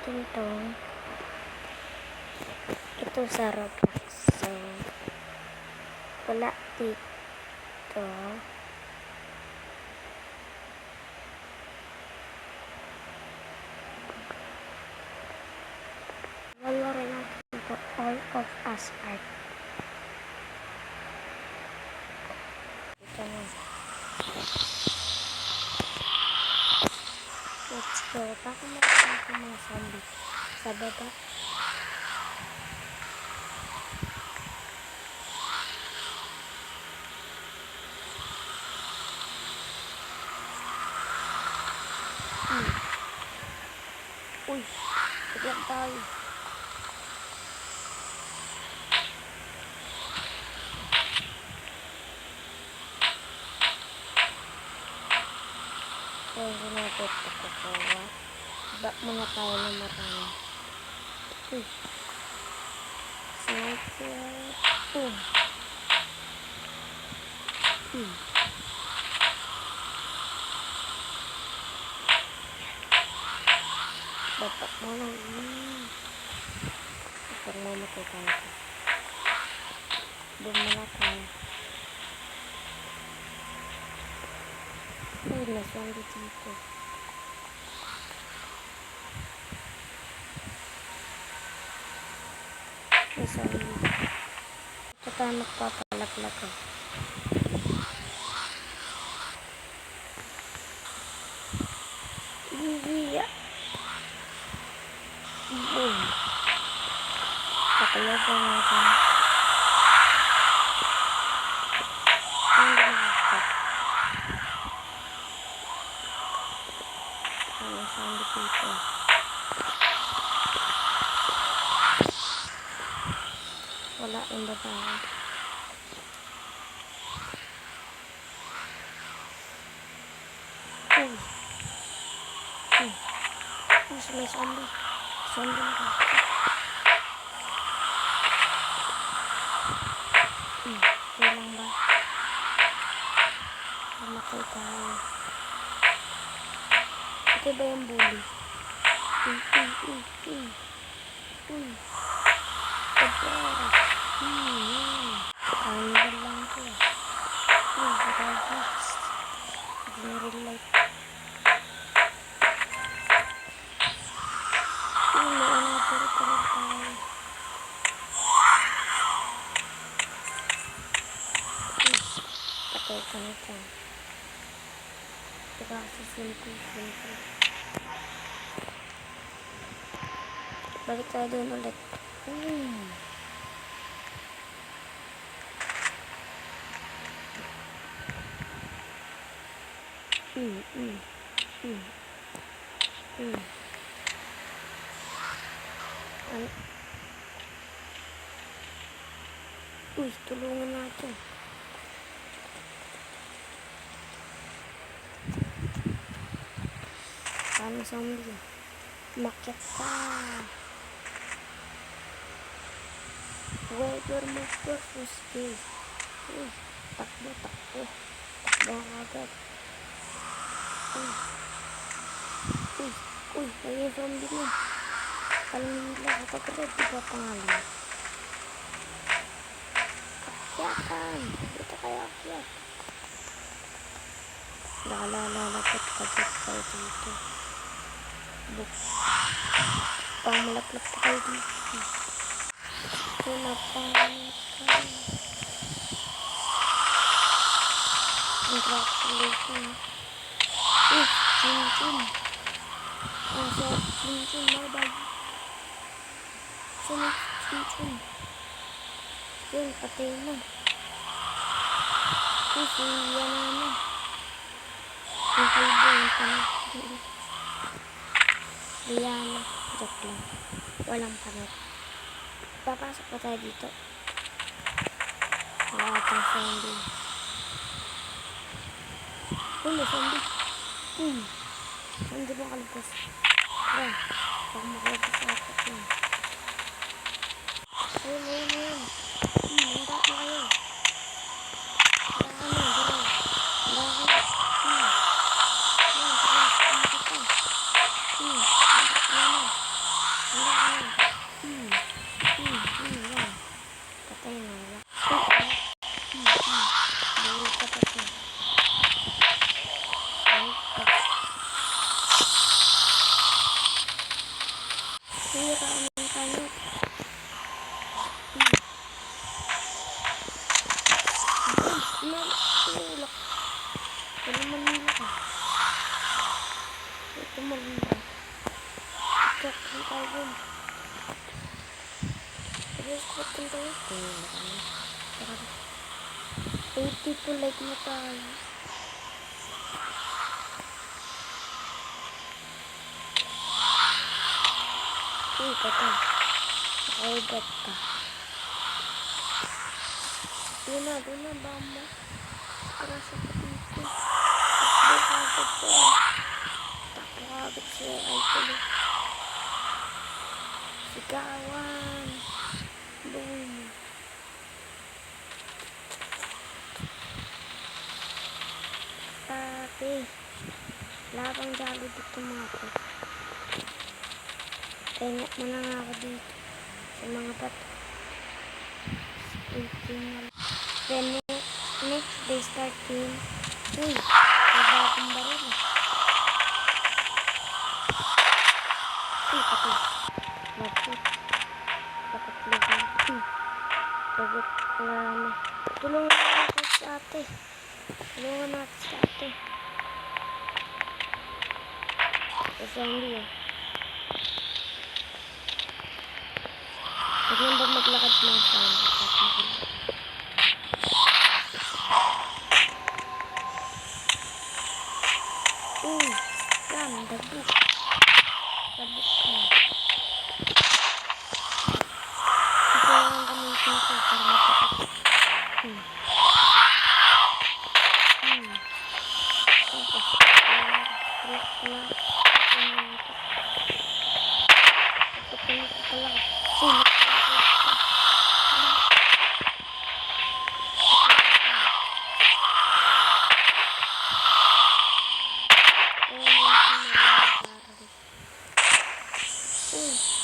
natin ito sa Roblox. So, wala dito. Lalaro natin ito, All of Us Art. Ito na. Let's go. Baka makikita mga zombie sa baba. Uy, bigyan tayo. Kaya ginagot ko kukuha. Back muna tayo na marami. Uy. Sniper. Bapak muna. Parang mamatay tayo. Bumala tayo. Ay, nasundi dito. Nasundi. Ito tayo magpapalaglag. Iya. Boom. Pakalagan natin. Ano dito? Wala yung babae. May zombie. Zombie na. Kailang ba? Mamatay tayo. Ito ba yung bully? Carnival lang ito. General light. Patay ka na ito. Ito kasi simple. Balik tayo doon ulit. Uy, tulungan natin. Paano zombie? Makit ka. Weather mo purpose space. Uy, takbo. Takbo agad. Uy, ayun zombie mo. Kalmila, kapag red, di ba pangalan? Akyatan. Dito kayo akyat. Lalapit ka dito. Pang malaplap pa kayo dito. Congratulations. Chin. Chin, bye-bye. Chin. Yun, patay na. Siya namin. Yung kalbo, yung panat. Diana, joke lang. Walang panat. Papasok pa tayo dito. Wala atang zombie. May zombie. Hindi mo kalabas. Tara, baka makalabas sa apat yun. Ayun. Handa na kayo. Sira naman tayo. Tulak. Ito Manila ka. Ito Manila. Ito kung tayo. Rescott kung tayo. Tulak kami. 82 like na tayo. Uy, kata. Nakaibat ka. Doon na, baka mo. Para sa dito. Takbo agad siya. Ay, tuloy. Sigawan. Boom. Pati. Labang jalo dito mga ko. Kaya muna nga ako dito. Sa mga bato. Then next they start team. Uy, may bagong baril. Uy, pati. Lapit. Dapat lagi. Bagot. Tulungan natin sa ate. Tulungan natin sa ate. Kasi hindi eh. Huwag lang ba maglakad ng sound? Yan, dabuk. Dabuk ka. Ito lang ang gamitin ko para mapapag.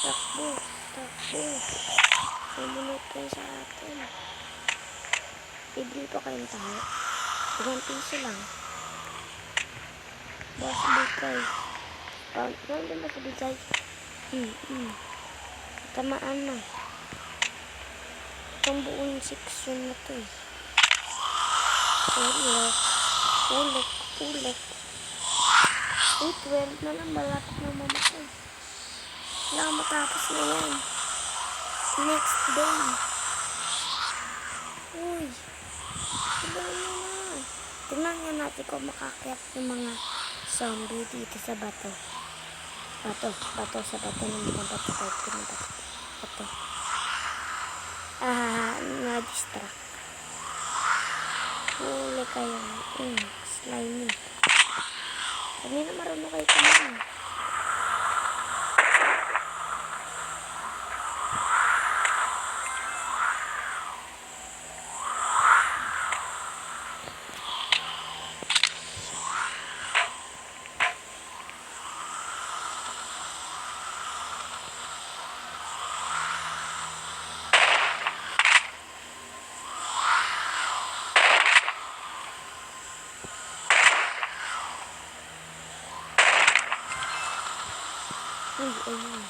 Takbo. Sumunod kayo sa atin. Bibili pa kayong tayo. 2 piso lang. Boss Bukay. Ganda ba sa Bukay? Tamaan na. Itong buong section na to eh. Ulok. 12 na lang. Malapit na mamatay. Kailangan matapos na yan. Next day. Uy. Sabahin mo na. Tingnan nga natin kung makakayat yung mga zombie dito sa bato. Bato sa bato ng mga bato. Na-distract. Huli kayo. Slimy. Hindi na marunong kayo kumain. Ayun.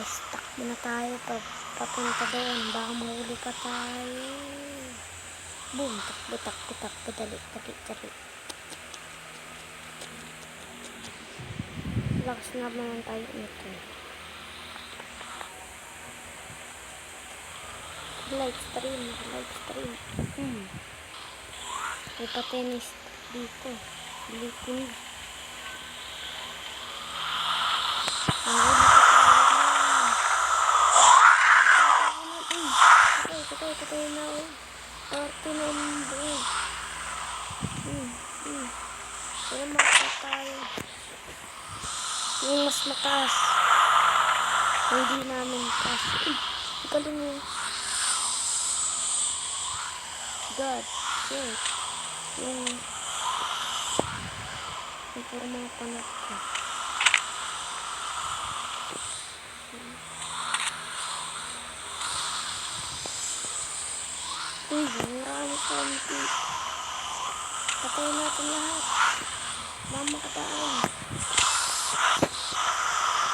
Stuck muna tayo papunta doon. Baka mahuli pa tayo. Boom. Takbo. Dali. Lakas na naman tayo nito. Live stream. May pa-tennis dito. Bilitin. Patay na ako. Party na yung buhay. Pero makita tayo. Yung mas mataas. Hindi namin taas. Galing mo. God. Shit. Yung puro mga panat ko. Uy, marami zombie. Patayin natin lahat. Mama kataan.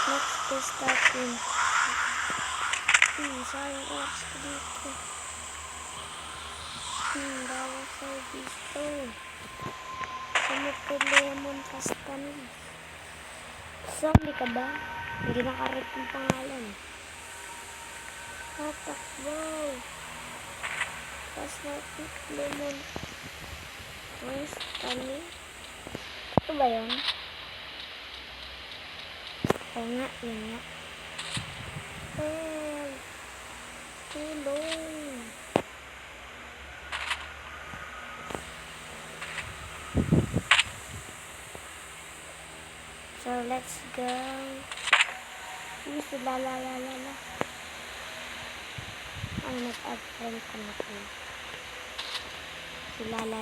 Let's test that one. Sayang oras ko dito. Bawal service to. Sumot ko lemon castanis. Zombie ka ba? Hindi nakarip yung pangalan. Tatakbo. Tapos natin lemon castanis. Ito ba yun? Oo nga, yun nga. Tulong. So, let's go. Sila la. Ay, nag-add friend ko na po. Sila la.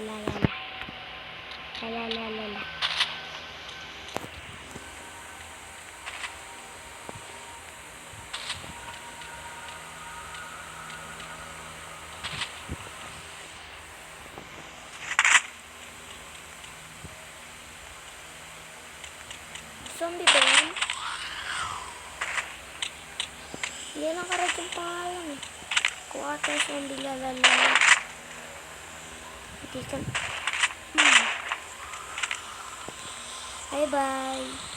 Zombie ba yan? Hindi nakarap yung pangalan eh. Kung ata zombie lalala. Hindi ka... Bye-bye.